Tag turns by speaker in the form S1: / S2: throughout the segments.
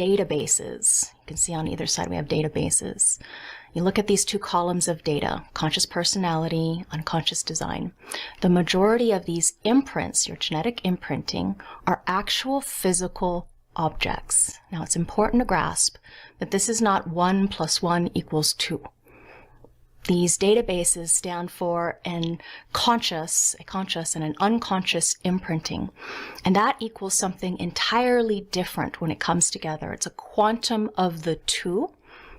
S1: databases. You can see on either side we have databases. You look at these two columns of data, conscious personality, unconscious design. The majority of these imprints, your genetic imprinting, are actual physical objects. Now it's important to grasp that this is not 1 + 1 = 2. These databases stand for a conscious and an unconscious imprinting. And that equals something entirely different when it comes together. It's a quantum of the two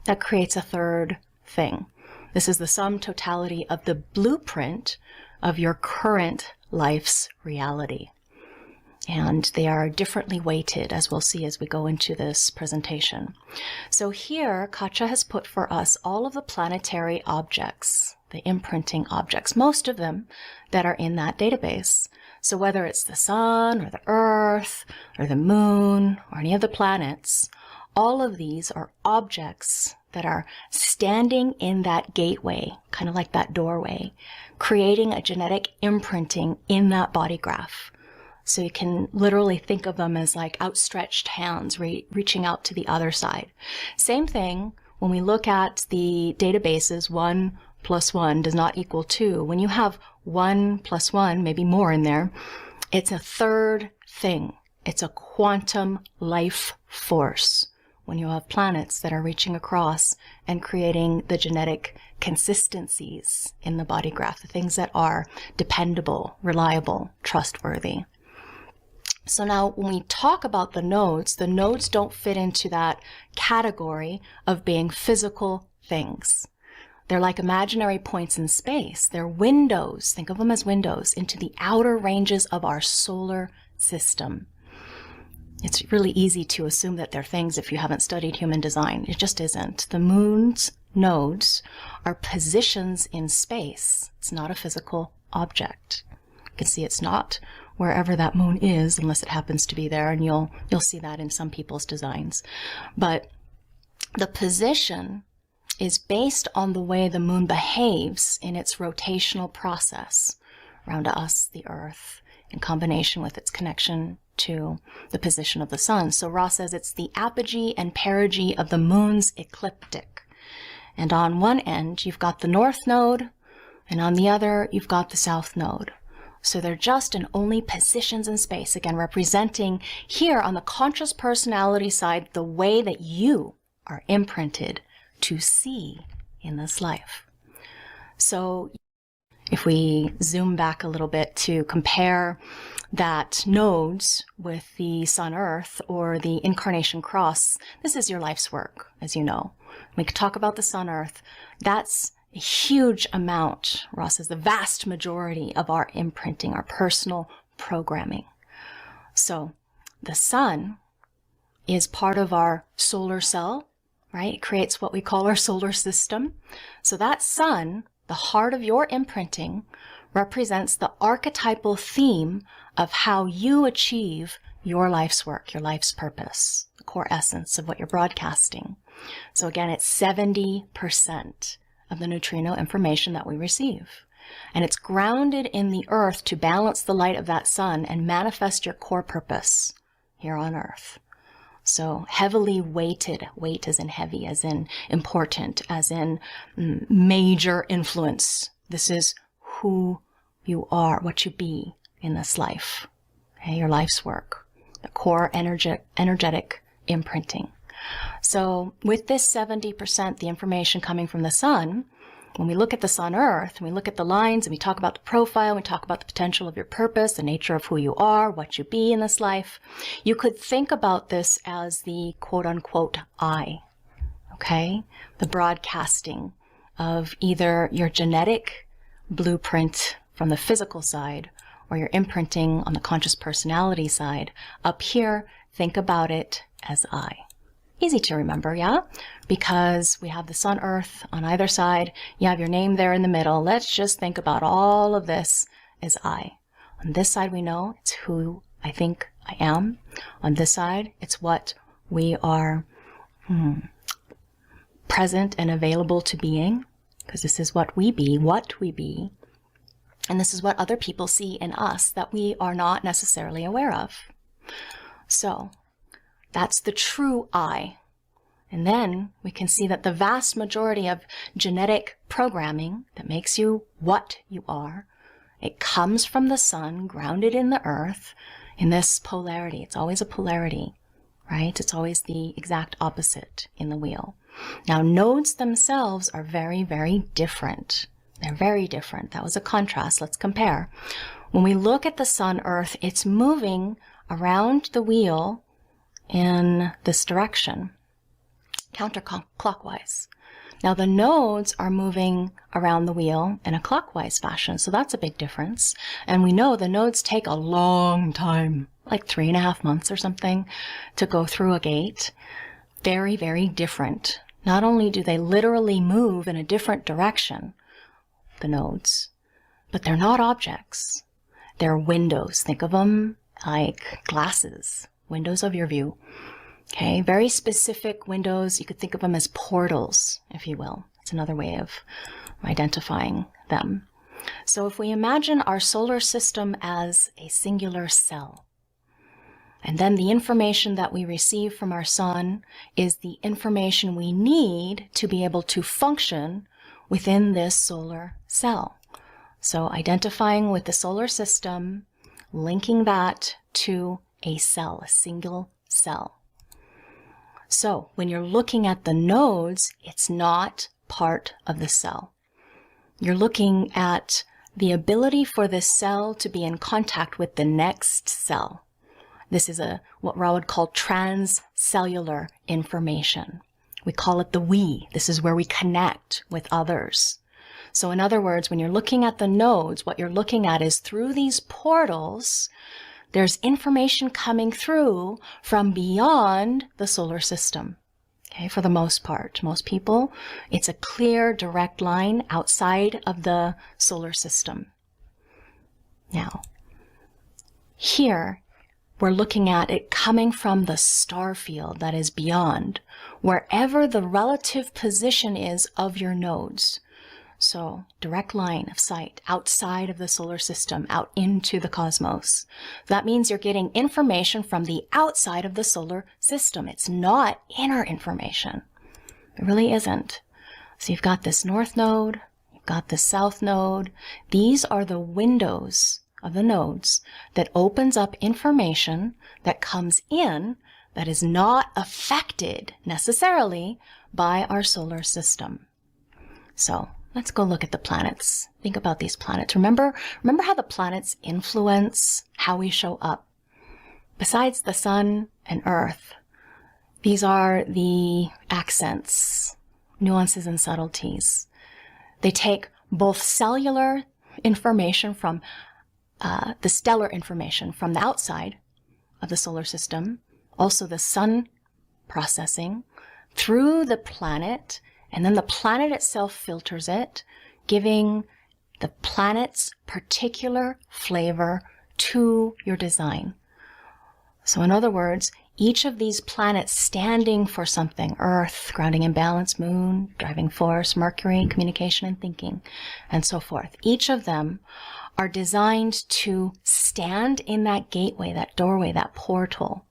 S1: that creates a third thing. This is the sum totality of the blueprint of your current life's reality. And they are differently weighted, as we'll see as we go into this presentation. So here, Katja has put for us all of the planetary objects, the imprinting objects, most of them that are in that database. So whether it's the sun or the earth or the moon or any of the planets, all of these are objects that are standing in that gateway, kind of like that doorway, creating a genetic imprinting in that body graph. So you can literally think of them as like outstretched hands reaching out to the other side. Same thing when we look at the databases, 1 + 1 does not equal 2. When you have 1 + 1, maybe more in there, it's a third thing. It's a quantum life force. When you have planets that are reaching across and creating the genetic consistencies in the body graph, the things that are dependable, reliable, trustworthy. So now when we talk about the nodes don't fit into that category of being physical things. They're like imaginary points in space. They're windows, think of them as windows, into the outer ranges of our solar system. It's really easy to assume that they're things if you haven't studied human design. It just isn't. The moon's nodes are positions in space. It's not a physical object. You can see it's not wherever that moon is, unless it happens to be there, and you'll see that in some people's designs. But the position is based on the way the moon behaves in its rotational process around us, the Earth, in combination with its connection to the position of the sun. So Ra says it's the apogee and perigee of the moon's ecliptic. And on one end, you've got the north node, and on the other, you've got the south node. So they're just and only positions in space, again, representing here on the conscious personality side, the way that you are imprinted to see in this life. So if we zoom back a little bit to compare that nodes with the Sun Earth or the incarnation cross, this is your life's work, as you know. We could talk about the Sun Earth. That's a huge amount, Ross says, the vast majority of our imprinting, our personal programming. So the sun is part of our solar cell, right? It creates what we call our solar system. So that sun, the heart of your imprinting, represents the archetypal theme of how you achieve your life's work, your life's purpose, the core essence of what you're broadcasting. So again, it's 70% of the neutrino information that we receive. And it's grounded in the earth to balance the light of that sun and manifest your core purpose here on earth. So heavily weighted, weight as in heavy, as in important, as in major influence. This is who you are, what you be in this life, okay? Your life's work, the core energetic imprinting. So with this 70%, the information coming from the sun, when we look at the Sun Earth, and we look at the lines, and we talk about the profile, we talk about the potential of your purpose, the nature of who you are, what you be in this life, you could think about this as the quote-unquote I, okay? The broadcasting of either your genetic blueprint from the physical side or your imprinting on the conscious personality side. Up here, think about it as I. Easy to remember, yeah? Because we have the Sun, Earth on either side. You have your name there in the middle. Let's just think about all of this as I. On this side, we know it's who I think I am. On this side, it's what we are present and available to being, because this is what we be. And this is what other people see in us that we are not necessarily aware of. So That's the true I. And then we can see that the vast majority of genetic programming that makes you what you are, it comes from the sun, grounded in the earth, in this polarity. It's always a polarity, right? It's always the exact opposite in the wheel. Now, nodes themselves are very, very different. They're very different. That was a contrast. Let's compare. When we look at the sun, Earth, it's moving around the wheel in this direction, counterclockwise. Now, the nodes are moving around the wheel in a clockwise fashion, so that's a big difference. And we know the nodes take a long time, like 3.5 months or something, to go through a gate. Very, very different. Not only do they literally move in a different direction, the nodes, but they're not objects. They're windows. Think of them like glasses, windows of your view. Okay, very specific windows. You could think of them as portals, if you will. It's another way of identifying them. So if we imagine our solar system as a singular cell, and then the information that we receive from our sun is the information we need to be able to function within this solar cell. So identifying with the solar system, linking that to a cell, a single cell. So when you're looking at the nodes, it's not part of the cell. You're looking at the ability for this cell to be in contact with the next cell. This is what Ra would call transcellular information. We call it the we. This is where we connect with others. So in other words, when you're looking at the nodes, what you're looking at is through these portals, there's information coming through from beyond the solar system. Okay, for the most part, most people, it's a clear, direct line outside of the solar system. Now, here, we're looking at it coming from the star field that is beyond, wherever the relative position is of your nodes. So, direct line of sight outside of the solar system, out into the cosmos. That means you're getting information from the outside of the solar system. It's not inner information. It really isn't. So you've got this north node, you've got the south node. These are the windows of the nodes that opens up information that comes in that is not affected necessarily by our solar system. So let's go look at the planets. Think about these planets. Remember how the planets influence how we show up. Besides the sun and earth, these are the accents, nuances, and subtleties. They take both cellular information from the stellar information from the outside of the solar system, also the sun processing through the planet, and then the planet itself filters it, giving the planet's particular flavor to your design. So in other words, each of these planets standing for something: Earth, grounding and balance; Moon, driving force; Mercury, communication and thinking, and so forth. Each of them are designed to stand in that gateway, that doorway, that portal,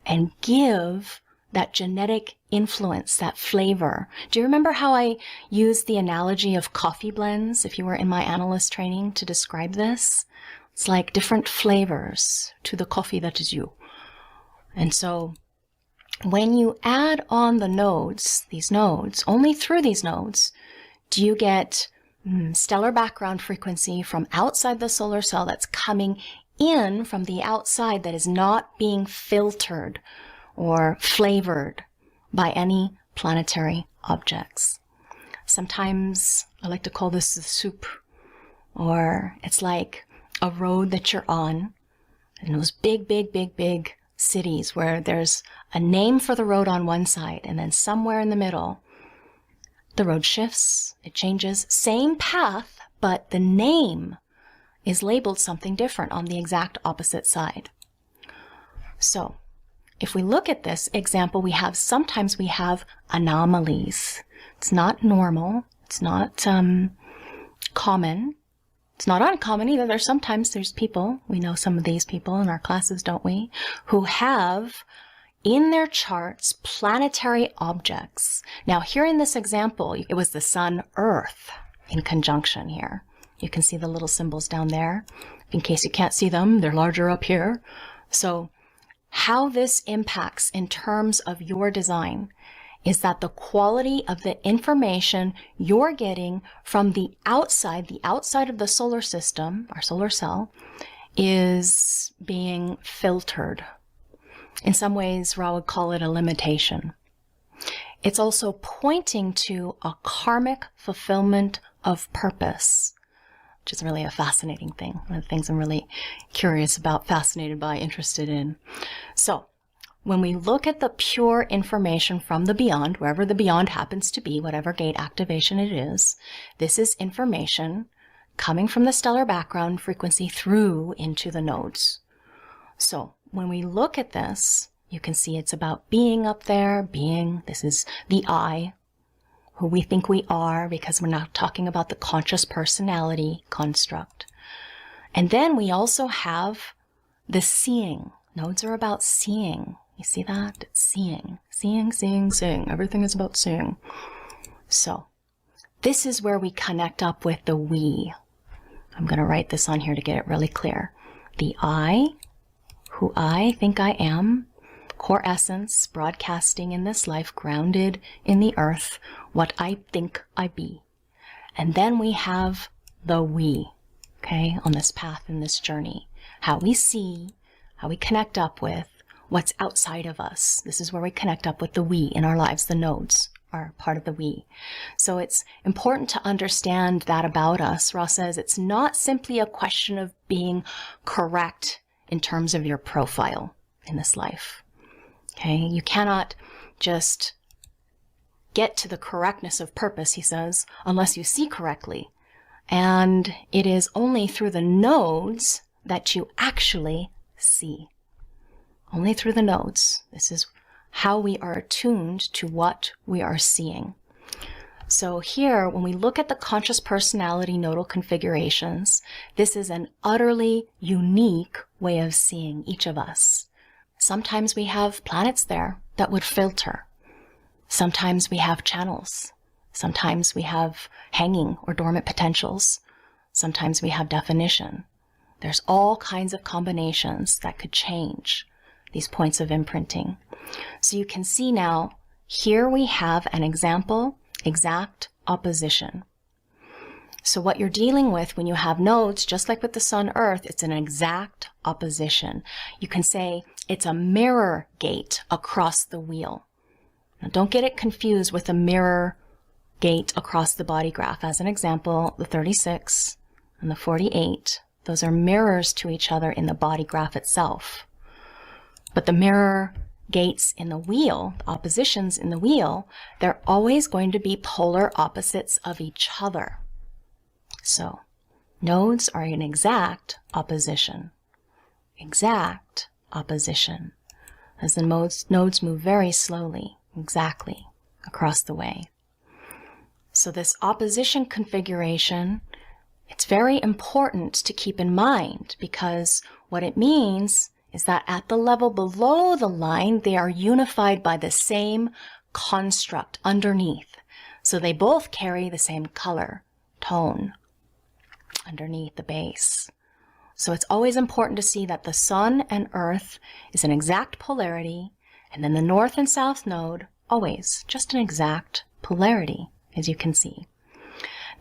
S1: and give that genetic influence, that flavor. Do you remember how I used the analogy of coffee blends, if you were in my analyst training, to describe this? It's like different flavors to the coffee that is you. And so when you add on the nodes, these nodes, only through these nodes do you get stellar background frequency from outside the solar cell that's coming in from the outside, that is not being filtered or flavored by any planetary objects. Sometimes I like to call this the soup, or it's like a road that you're on in those big cities where there's a name for the road on one side, and then somewhere in the middle the road shifts, it changes, same path, but the name is labeled something different on the exact opposite side. So if we look at this example, sometimes we have anomalies. It's not normal. It's not common. It's not uncommon either. Sometimes there's people, we know some of these people in our classes, don't we, who have in their charts planetary objects. Now here in this example, it was the Sun, Earth in conjunction here. You can see the little symbols down there. In case you can't see them, they're larger up here. So how this impacts in terms of your design is that the quality of the information you're getting from the outside of the solar system, our solar cell, is being filtered. In some ways, Ra would call it a limitation. It's also pointing to a karmic fulfillment of purpose, which is really a fascinating thing. One of the things I'm really curious about, fascinated by, interested in. So when we look at the pure information from the beyond, wherever the beyond happens to be, whatever gate activation it is, this is information coming from the stellar background frequency through into the nodes. So when we look at this, you can see it's about being up there, being, this is the I, who we think we are, because we're not talking about the conscious personality construct. And then we also have the seeing. Nodes are about seeing. You see that? It's seeing. Seeing, seeing, seeing. Everything is about seeing. So this is where we connect up with the we. I'm going to write this on here to get it really clear. The I, who I think I am, core essence, broadcasting in this life, grounded in the earth, what I think I be. And then we have the we, okay, on this path, in this journey. How we see, how we connect up with what's outside of us. This is where we connect up with the we in our lives. The nodes are part of the we. So it's important to understand that about us. Ra says it's not simply a question of being correct in terms of your profile in this life. Okay, you cannot just get to the correctness of purpose, he says, unless you see correctly. And it is only through the nodes that you actually see. Only through the nodes. This is how we are attuned to what we are seeing. So here, when we look at the conscious personality nodal configurations, this is an utterly unique way of seeing each of us. Sometimes we have planets there that would filter. Sometimes we have channels. Sometimes we have hanging or dormant potentials. Sometimes we have definition. There's all kinds of combinations that could change these points of imprinting. So you can see now, here we have an example, exact opposition. So what you're dealing with when you have nodes, just like with the Sun, Earth, it's an exact opposition. You can say it's a mirror gate across the wheel. Now don't get it confused with a mirror gate across the body graph. As an example, the 36 and the 48, those are mirrors to each other in the body graph itself. But the mirror gates in the wheel, the oppositions in the wheel, they're always going to be polar opposites of each other. So nodes are an exact opposition. Exact opposition. As the nodes move very slowly, exactly, across the way. So this opposition configuration, it's very important to keep in mind, because what it means is that at the level below the line, they are unified by the same construct underneath. So they both carry the same color, tone, underneath the base. So it's always important to see that the Sun and Earth is an exact polarity, and then the North and South node, always just an exact polarity, as you can see.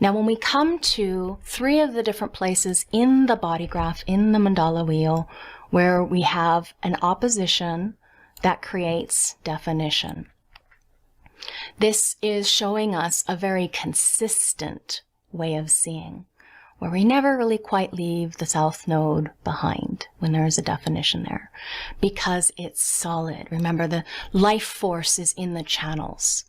S1: Now when we come to 3 of the different places in the body graph, in the mandala wheel, where we have an opposition that creates definition. This is showing us a very consistent way of seeing, where we never really quite leave the South node behind when there is a definition there, because it's solid. Remember, the life force is in the channels.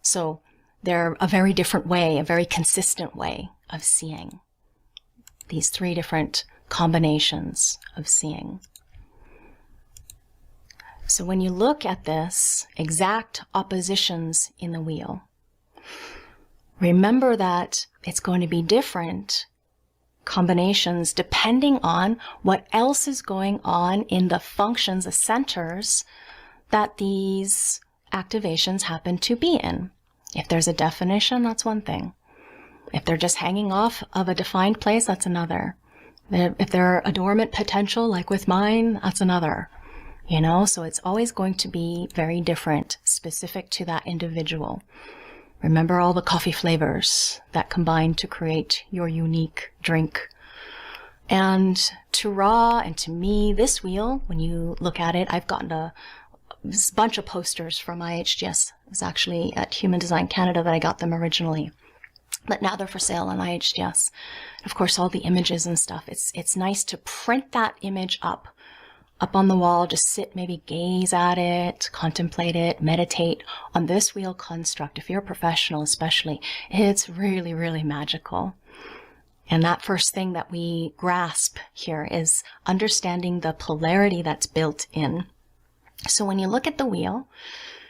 S1: So they're a very different way, a very consistent way of seeing. These 3 different combinations of seeing. So when you look at this, exact oppositions in the wheel, remember that it's going to be different combinations depending on what else is going on in the functions, the centers that these activations happen to be in. If there's a definition, that's one thing. If they're just hanging off of a defined place, that's another. If they're a dormant potential, like with mine, that's another. You know, so it's always going to be very different, specific to that individual. Remember all the coffee flavors that combine to create your unique drink. And to Ra and to me, this wheel, when you look at it, I've gotten a bunch of posters from IHGS. It was actually at Human Design Canada that I got them originally. But now they're for sale on IHGS. Of course, all the images and stuff. It's nice to print that image up on the wall, just sit, maybe gaze at it, contemplate it, meditate on this wheel construct. If you're a professional especially, it's really, really magical. And that first thing that we grasp here is understanding the polarity that's built in. So when you look at the wheel,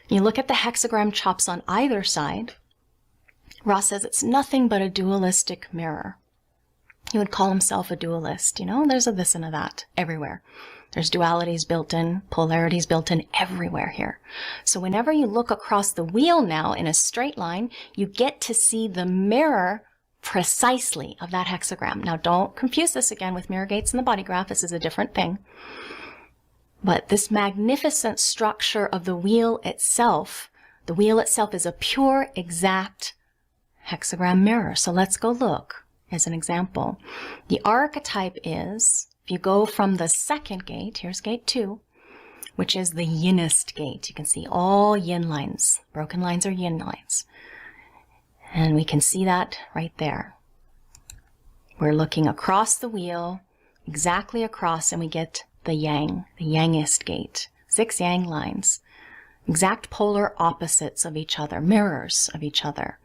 S1: you look at the hexagram chops on either side, Ross says it's nothing but a dualistic mirror. He would call himself a dualist. You know, there's a this and a that everywhere. There's dualities built in, polarities built in everywhere here. So whenever you look across the wheel now in a straight line, you get to see the mirror precisely of that hexagram. Now don't confuse this again with mirror gates in the BodyGraph. This is a different thing. But this magnificent structure of the wheel itself is a pure, exact hexagram mirror. So let's go look as an example. The archetype is, if you go from the second gate, here's gate 2, which is the yinist gate. You can see all yin lines. Broken lines are yin lines. And we can see that right there. We're looking across the wheel, exactly across, and we get the yang, the yangist gate. 6 yang lines. Exact polar opposites of each other, mirrors of each other.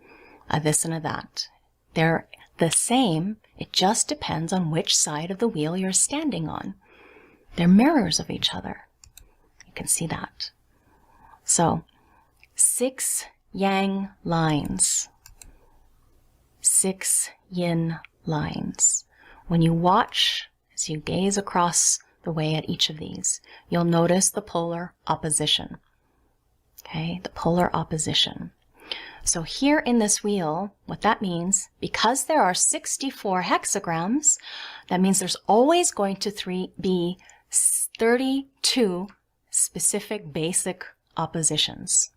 S1: A this and a that. They're the same, it just depends on which side of the wheel you're standing on. They're mirrors of each other. You can see that. So, 6 yang lines. 6 yin lines. When you watch, as you gaze across the way at each of these, you'll notice the polar opposition. Okay, the polar opposition. So here in this wheel, what that means, because there are 64 hexagrams, that means there's always going to be 32 specific basic oppositions.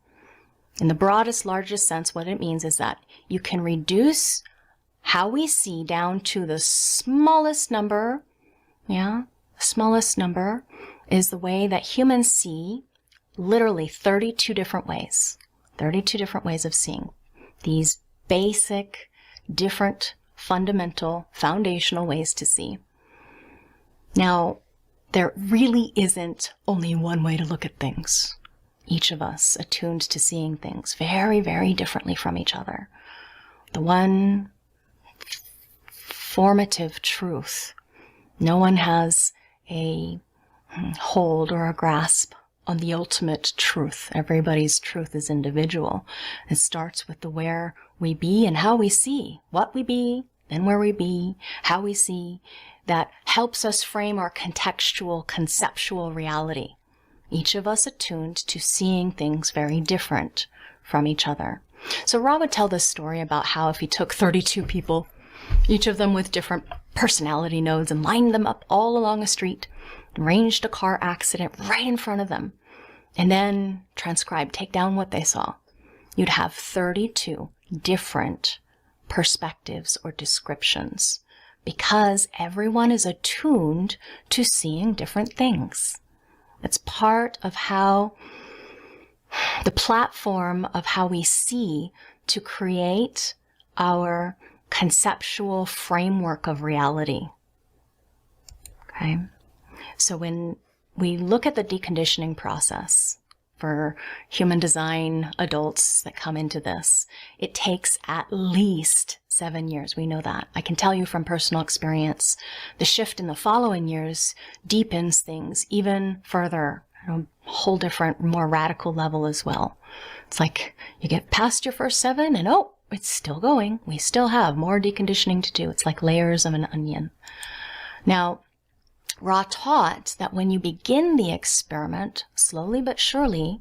S1: In the broadest, largest sense, what it means is that you can reduce how we see down to the smallest number. Yeah, the smallest number is the way that humans see, literally 32 different ways. 32 different ways of seeing these basic, different, fundamental, foundational ways to see. Now, there really isn't only one way to look at things. Each of us attuned to seeing things very, very differently from each other. The one formative truth. No one has a hold or a grasp on the ultimate truth. Everybody's truth is individual. It starts with the where we be and how we see. What we be, then where we be, how we see. That helps us frame our contextual, conceptual reality. Each of us attuned to seeing things very different from each other. So Ra would tell this story about how if he took 32 people, each of them with different personality nodes, and lined them up all along a street, arranged a car accident right in front of them, and then transcribe, take down what they saw, you'd have 32 different perspectives or descriptions, because everyone is attuned to seeing different things. It's part of how the platform of how we see to create our conceptual framework of reality. Okay? So when we look at the deconditioning process for human design adults that come into this, it takes at least 7 years. We know that. I can tell you from personal experience, the shift in the following years deepens things even further, a whole different, more radical level as well. It's like you get past your first 7 and oh, it's still going. We still have more deconditioning to do. It's like layers of an onion. Now, Ra taught that when you begin the experiment, slowly but surely,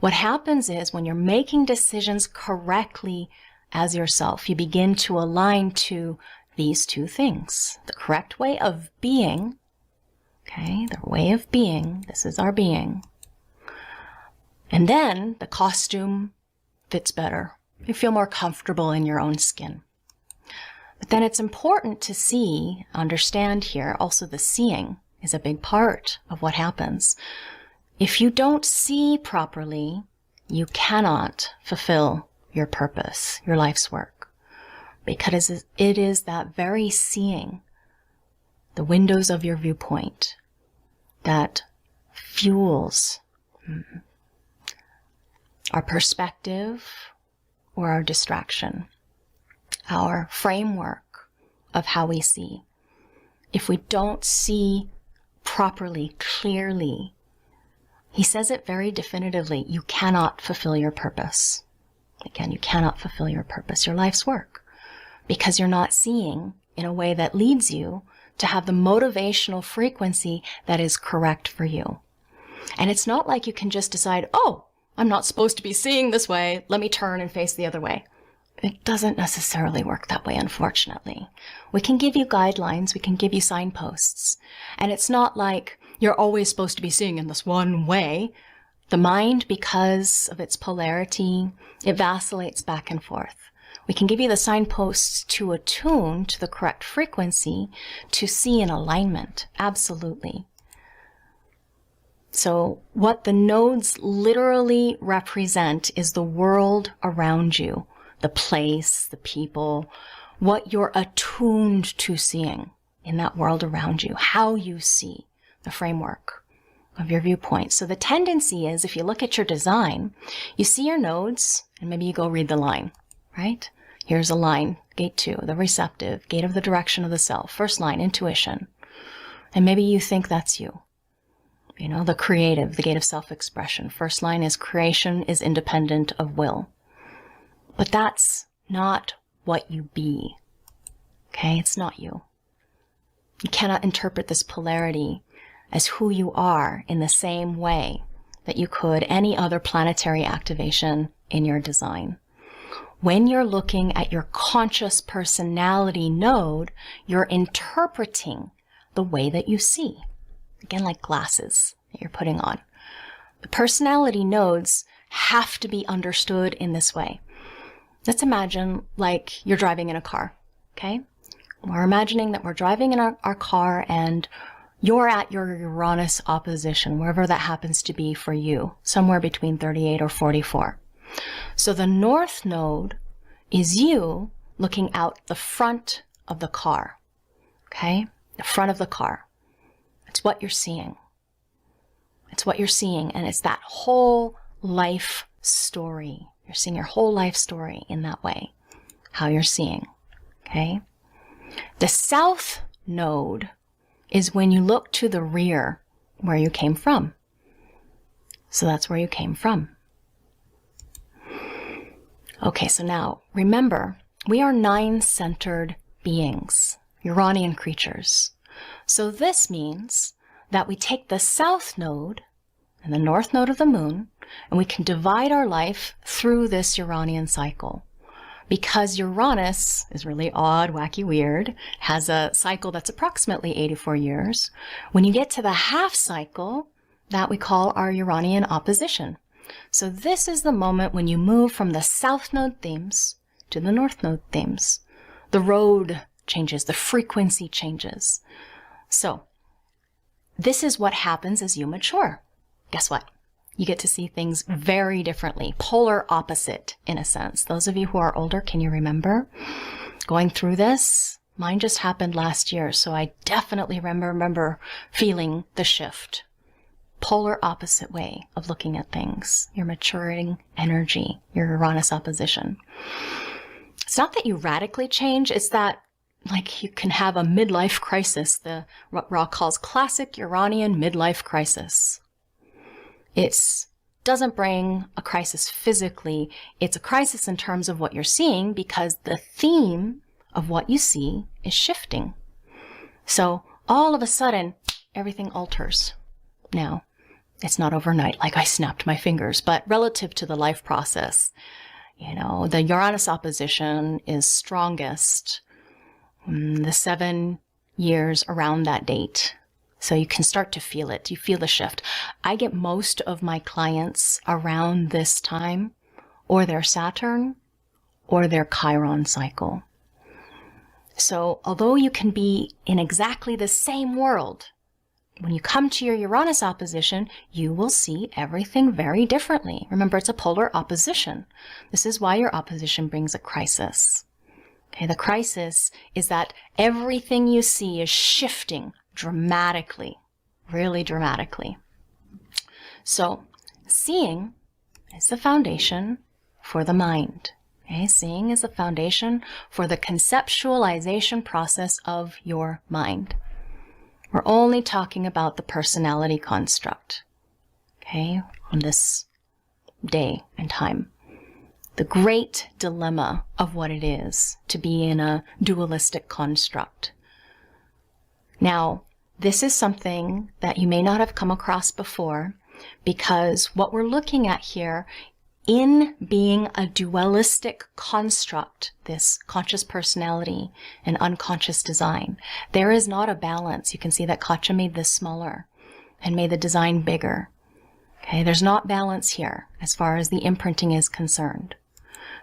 S1: what happens is when you're making decisions correctly as yourself, you begin to align to these two things. The correct way of being, okay, the way of being, this is our being. And then the costume fits better. You feel more comfortable in your own skin. But then it's important to see, understand here, also the seeing is a big part of what happens. If you don't see properly, you cannot fulfill your purpose, your life's work, because it is that very seeing, the windows of your viewpoint, that fuels our perspective or our distraction, our framework of how we see. If we don't see properly, clearly, he says it very definitively, you cannot fulfill your purpose. Again, you cannot fulfill your purpose, your life's work, because you're not seeing in a way that leads you to have the motivational frequency that is correct for you. And it's not like you can just decide, oh, I'm not supposed to be seeing this way, let me turn and face the other way. It doesn't necessarily work that way, unfortunately. We can give you guidelines, we can give you signposts, and it's not like you're always supposed to be seeing in this one way. The mind, because of its polarity, it vacillates back and forth. We can give you the signposts to attune to the correct frequency, to see in alignment, absolutely. So what the nodes literally represent is the world around you, the place, the people, what you're attuned to seeing in that world around you, how you see the framework of your viewpoint. So the tendency is, if you look at your design, you see your nodes, and maybe you go read the line, right? Here's a line, gate 2, the receptive, gate of the direction of the self, first line, intuition. And maybe you think that's you. You know, the creative, the gate of self-expression. First line is creation is independent of will. But that's not what you be. Okay, it's not you. You cannot interpret this polarity as who you are in the same way that you could any other planetary activation in your design. When you're looking at your conscious personality node, you're interpreting the way that you see. Again, like glasses that you're putting on. The personality nodes have to be understood in this way. Let's imagine like you're driving in a car, okay? We're imagining that we're driving in our car and you're at your Uranus opposition, wherever that happens to be for you, somewhere between 38 or 44. So the north node is you looking out the front of the car, okay? The front of the car. It's what you're seeing. It's what you're seeing, and it's that whole life story. You're seeing your whole life story in that way, how you're seeing, okay? The south node is when you look to the rear, where you came from. So that's where you came from. Okay, so now, remember, we are 9-centered beings, Uranian creatures. So this means that we take the south node and the north node of the moon, and we can divide our life through this Uranian cycle. Because Uranus is really odd, wacky, weird, has a cycle that's approximately 84 years. When you get to the half cycle, that we call our Uranian opposition. So this is the moment when you move from the south node themes to the north node themes. The road changes, the frequency changes. So this is what happens as you mature. Guess what? You get to see things very differently, polar opposite in a sense. Those of you who are older, can you remember going through this? Mine just happened last year, so I definitely remember feeling the shift. Polar opposite way of looking at things. Your maturing energy, your Uranus opposition. It's not that you radically change, it's that like you can have a midlife crisis, what Ra calls classic Uranian midlife crisis. It doesn't bring a crisis physically, it's a crisis in terms of what you're seeing because the theme of what you see is shifting. So all of a sudden, everything alters. Now, it's not overnight, like I snapped my fingers, but relative to the life process, the Uranus opposition is strongest the 7 years around that date. So you can start to feel it. You feel the shift. I get most of my clients around this time, or their Saturn, or their Chiron cycle. So although you can be in exactly the same world, when you come to your Uranus opposition, you will see everything very differently. Remember, it's a polar opposition. This is why your opposition brings a crisis. Okay, the crisis is that everything you see is shifting dramatically, really dramatically. So, seeing is the foundation for the mind. Okay, seeing is the foundation for the conceptualization process of your mind. We're only talking about the personality construct, okay, on this day and time. The great dilemma of what it is to be in a dualistic construct. Now, this is something that you may not have come across before, because what we're looking at here in being a dualistic construct, this conscious personality and unconscious design, there is not a balance. You can see that Katja made this smaller and made the design bigger. Okay, there's not balance here as far as the imprinting is concerned,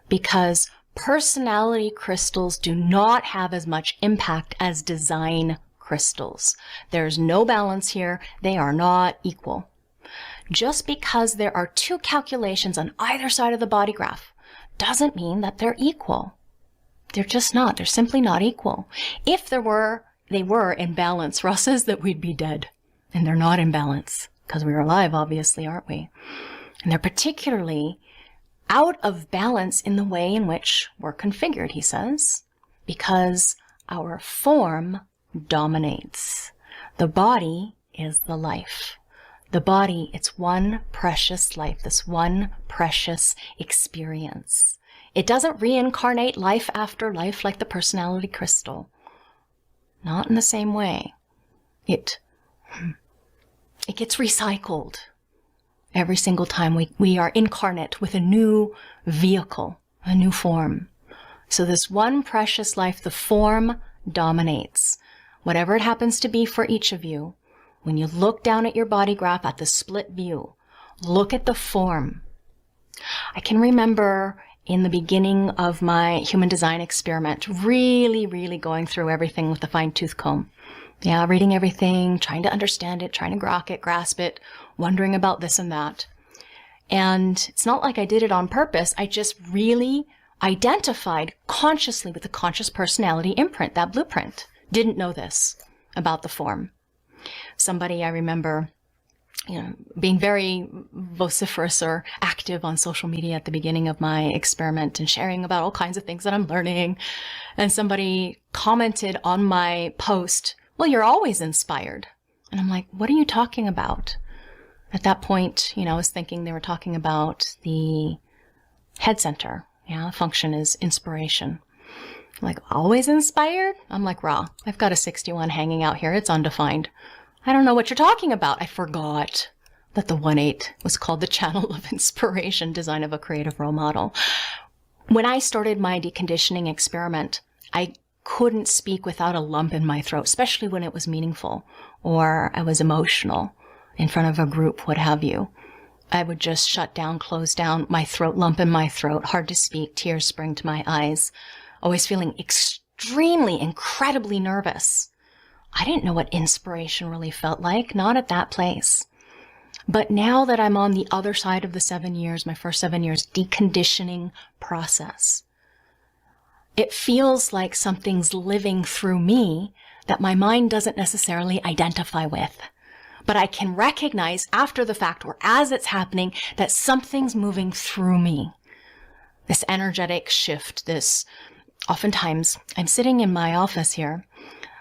S1: because personality crystals do not have as much impact as design crystals. There's no balance here. They are not equal. Just because there are two calculations on either side of the body graph doesn't mean that they're equal. They're just not. They're simply not equal. If they were in balance, Ross says that we'd be dead. And they're not in balance, because we're alive, obviously, aren't we? And they're particularly out of balance in the way in which we're configured, he says, because our form dominates. The body is the life. The body, it's one precious life, this one precious experience. It doesn't reincarnate life after life like the personality crystal. Not in the same way. It gets recycled every single time we are incarnate with a new vehicle, a new form. So this one precious life, the form dominates. Whatever it happens to be for each of you, when you look down at your body graph at the split view, look at the form. I can remember in the beginning of my human design experiment, really going through everything with a fine-tooth comb. Yeah, reading everything, trying to understand it, trying to grasp it, wondering about this and that. And it's not like I did it on purpose. I just really identified consciously with the conscious personality imprint, that blueprint. Didn't know this about the form. Somebody I remember, being very vociferous or active on social media at the beginning of my experiment and sharing about all kinds of things that I'm learning. And somebody commented on my post, "Well, you're always inspired." And I'm like, what are you talking about? At that point, I was thinking they were talking about the head center. Yeah, function is inspiration. I'm like, always inspired? I'm like, raw. I've got a 61 hanging out here. It's undefined. I don't know what you're talking about. I forgot that the 1/8 was called the channel of inspiration, design of a creative role model. When I started my deconditioning experiment, I couldn't speak without a lump in my throat, especially when it was meaningful or I was emotional in front of a group, what have you. I would just shut down, close down, my throat, lump in my throat, hard to speak, tears spring to my eyes, always feeling extremely, incredibly nervous. I didn't know what inspiration really felt like, not at that place. But now that I'm on the other side of the 7 years, my first 7 years deconditioning process, it feels like something's living through me that my mind doesn't necessarily identify with. But I can recognize after the fact or as it's happening that something's moving through me. This energetic shift, oftentimes I'm sitting in my office here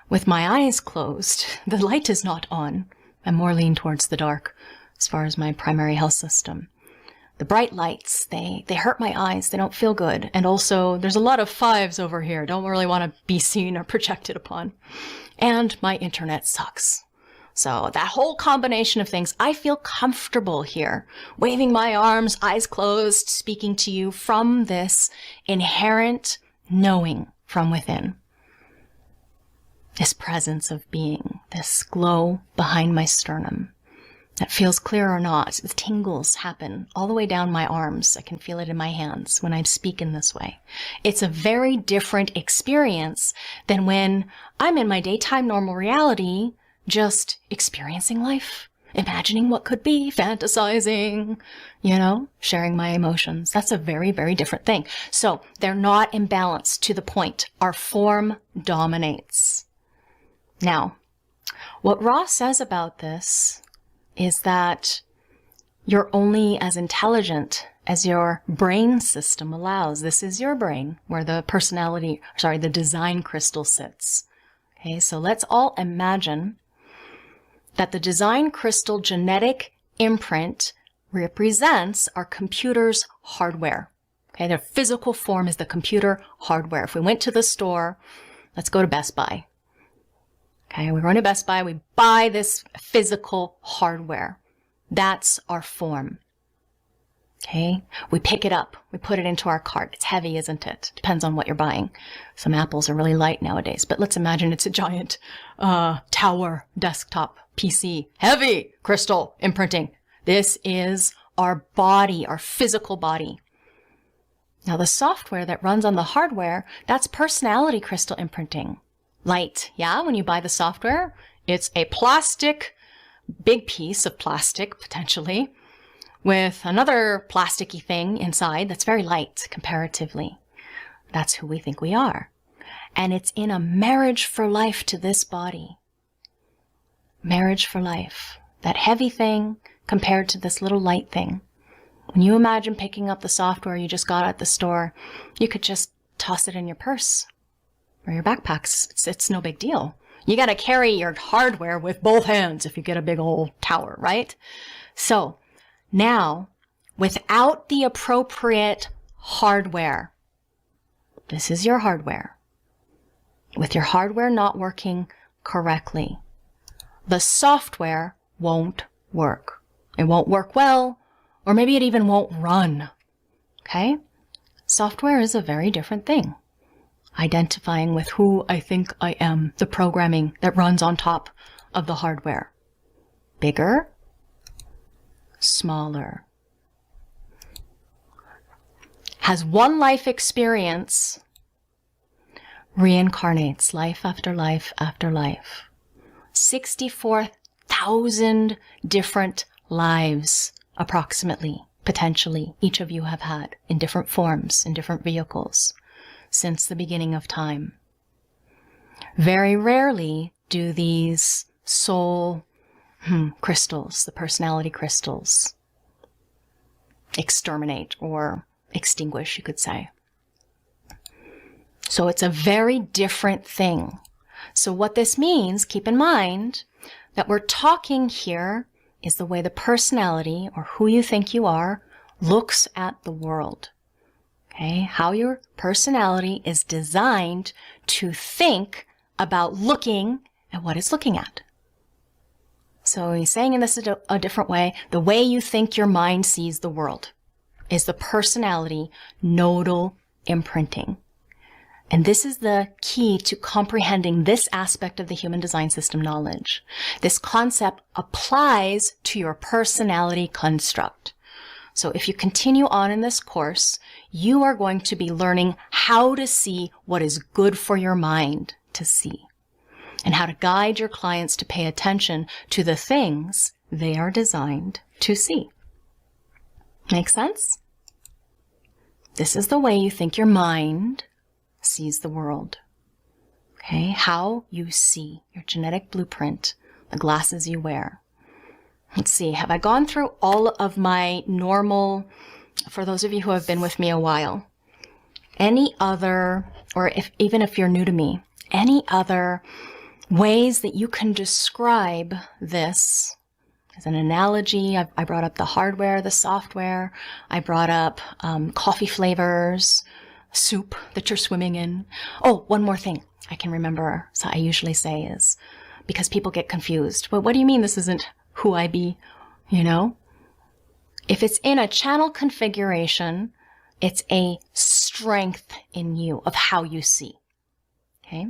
S1: with my eyes closed. The light is not on. I'm more leaned towards the dark as far as my primary health system. The bright lights, they hurt my eyes. They don't feel good. And also, there's a lot of 5s over here. Don't really want to be seen or projected upon. And my internet sucks. So that whole combination of things, I feel comfortable here, waving my arms, eyes closed, speaking to you from this inherent knowing from within. This presence of being, this glow behind my sternum. That feels clear or not, the tingles happen all the way down my arms. I can feel it in my hands when I speak in this way. It's a very different experience than when I'm in my daytime normal reality, just experiencing life, imagining what could be, fantasizing, sharing my emotions. That's a very, very different thing. So they're not imbalanced to the point. Our form dominates. Now, what Ra says about this is that you're only as intelligent as your brain system allows. This is your brain where the the design crystal sits. Okay, so let's all imagine that the design crystal genetic imprint represents our computer's hardware. Okay, their physical form is the computer hardware. If we went to the store, let's go to Best Buy. Okay, we're going to Best Buy, we buy this physical hardware. That's our form. Okay, we pick it up, we put it into our cart. It's heavy, isn't it? Depends on what you're buying. Some apples are really light nowadays, but let's imagine it's a giant tower desktop PC. Heavy crystal imprinting. This is our body, our physical body. Now the software that runs on the hardware, that's personality crystal imprinting. Light, yeah, when you buy the software, it's a big piece of plastic, potentially, with another plasticky thing inside that's very light, comparatively. That's who we think we are. And it's in a marriage for life to this body. Marriage for life. That heavy thing compared to this little light thing. When you imagine picking up the software you just got at the store, you could just toss it in your purse or your backpacks. It's no big deal. You got to carry your hardware with both hands if you get a big old tower, right? So now, without the appropriate hardware, this is your hardware. With your hardware not working correctly, the software won't work. It won't work well, or maybe it even won't run. Okay? Software is a very different thing. Identifying with who I think I am, the programming that runs on top of the hardware. Bigger, smaller. Has one life experience, reincarnates life after life after life. 64,000 different lives, approximately, potentially, each of you have had in different forms, in different vehicles, since the beginning of time. Very rarely do these soul crystals, the personality crystals, exterminate or extinguish, you could say. So it's a very different thing. So what this means, keep in mind that we're talking here is the way the personality, or who you think you are, looks at the world. Okay? How your personality is designed to think about looking at what it's looking at. So he's saying in this a different way, the way you think your mind sees the world is the personality nodal imprinting. And this is the key to comprehending this aspect of the human design system knowledge. This concept applies to your personality construct. So if you continue on in this course, you are going to be learning how to see what is good for your mind to see, and how to guide your clients to pay attention to the things they are designed to see. Make sense? This is the way you think your mind sees the world. Okay? How you see your genetic blueprint, the glasses you wear. Let's see, have I gone through all of my normal, for those of you who have been with me a while, any other, or even if you're new to me, any other ways that you can describe this as an analogy? I brought up the hardware, the software. I brought up coffee flavors, soup that you're swimming in. Oh, one more thing I can remember, so I usually say is, because people get confused. But what do you mean this isn't who I be? You know? If it's in a channel configuration, it's a strength in you of how you see. Okay?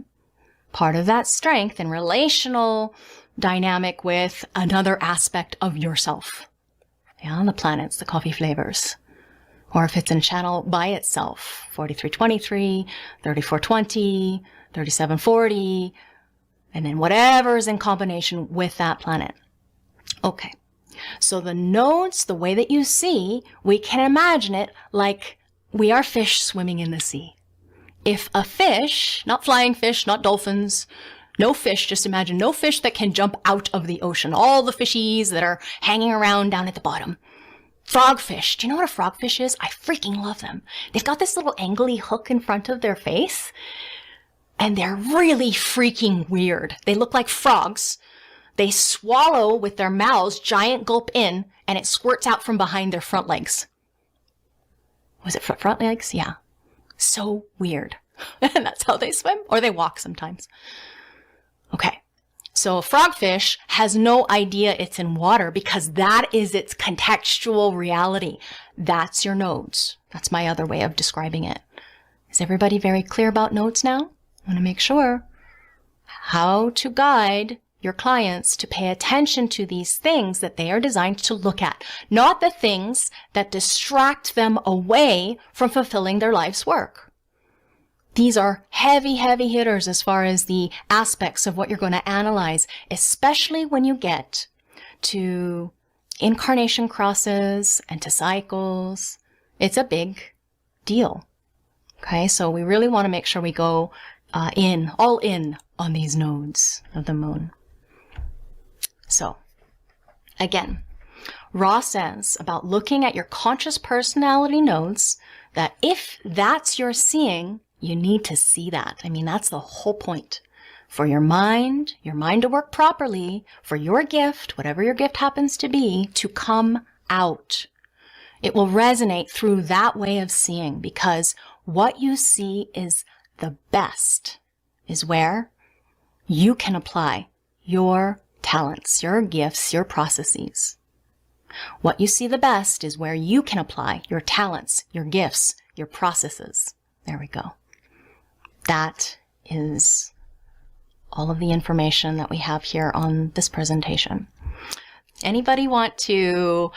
S1: Part of that strength and relational dynamic with another aspect of yourself. Yeah, the planets, the coffee flavors. Or if it's in channel by itself, 4323, 3420, 3740, and then whatever is in combination with that planet. Okay. So the nodes, the way that you see, we can imagine it like we are fish swimming in the sea. If a fish, not flying fish, not dolphins, no fish, just imagine no fish that can jump out of the ocean. All the fishies that are hanging around down at the bottom. Frogfish. Do you know what a frogfish is? I freaking love them. They've got this little angly hook in front of their face, and they're really freaking weird. They look like frogs. They swallow with their mouths, giant gulp in, and it squirts out from behind their front legs. Was it front legs? Yeah. So weird. And that's how they swim, or they walk sometimes. Okay. So a frogfish has no idea it's in water because that is its contextual reality. That's your nodes. That's my other way of describing it. Is everybody very clear about nodes now? I want to make sure how to guide your clients to pay attention to these things that they are designed to look at, not the things that distract them away from fulfilling their life's work. These are heavy, heavy hitters as far as the aspects of what you're going to analyze, especially when you get to incarnation crosses and to cycles. It's a big deal. Okay, so we really want to make sure we go all in on these nodes of the moon. So, again, Ra says about looking at your conscious personality nodes that if that's your seeing, you need to see that. I mean, that's the whole point. For your mind to work properly, for your gift, whatever your gift happens to be, to come out. It will resonate through that way of seeing because what you see is the best, is where you can apply your talents, your gifts, your processes. What you see the best is where you can apply your talents, your gifts, your processes. There we go. That is all of the information that we have here on this presentation. Anybody want to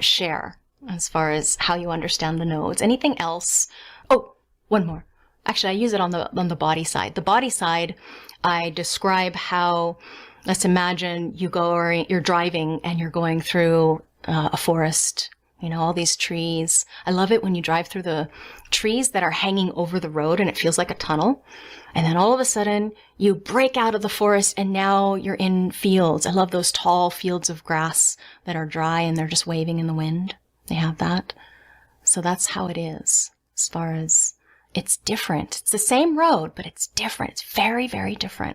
S1: share as far as how you understand the nodes? Anything else? Oh, one more. Actually, I use it on the body side. The body side, I describe how, let's imagine you're driving and you're going through a forest. You know, all these trees. I love it when you drive through the trees that are hanging over the road and it feels like a tunnel. And then all of a sudden you break out of the forest and now you're in fields. I love those tall fields of grass that are dry and they're just waving in the wind. They have that. So that's how it is as far as it's different. It's the same road, but it's different. It's very, very different.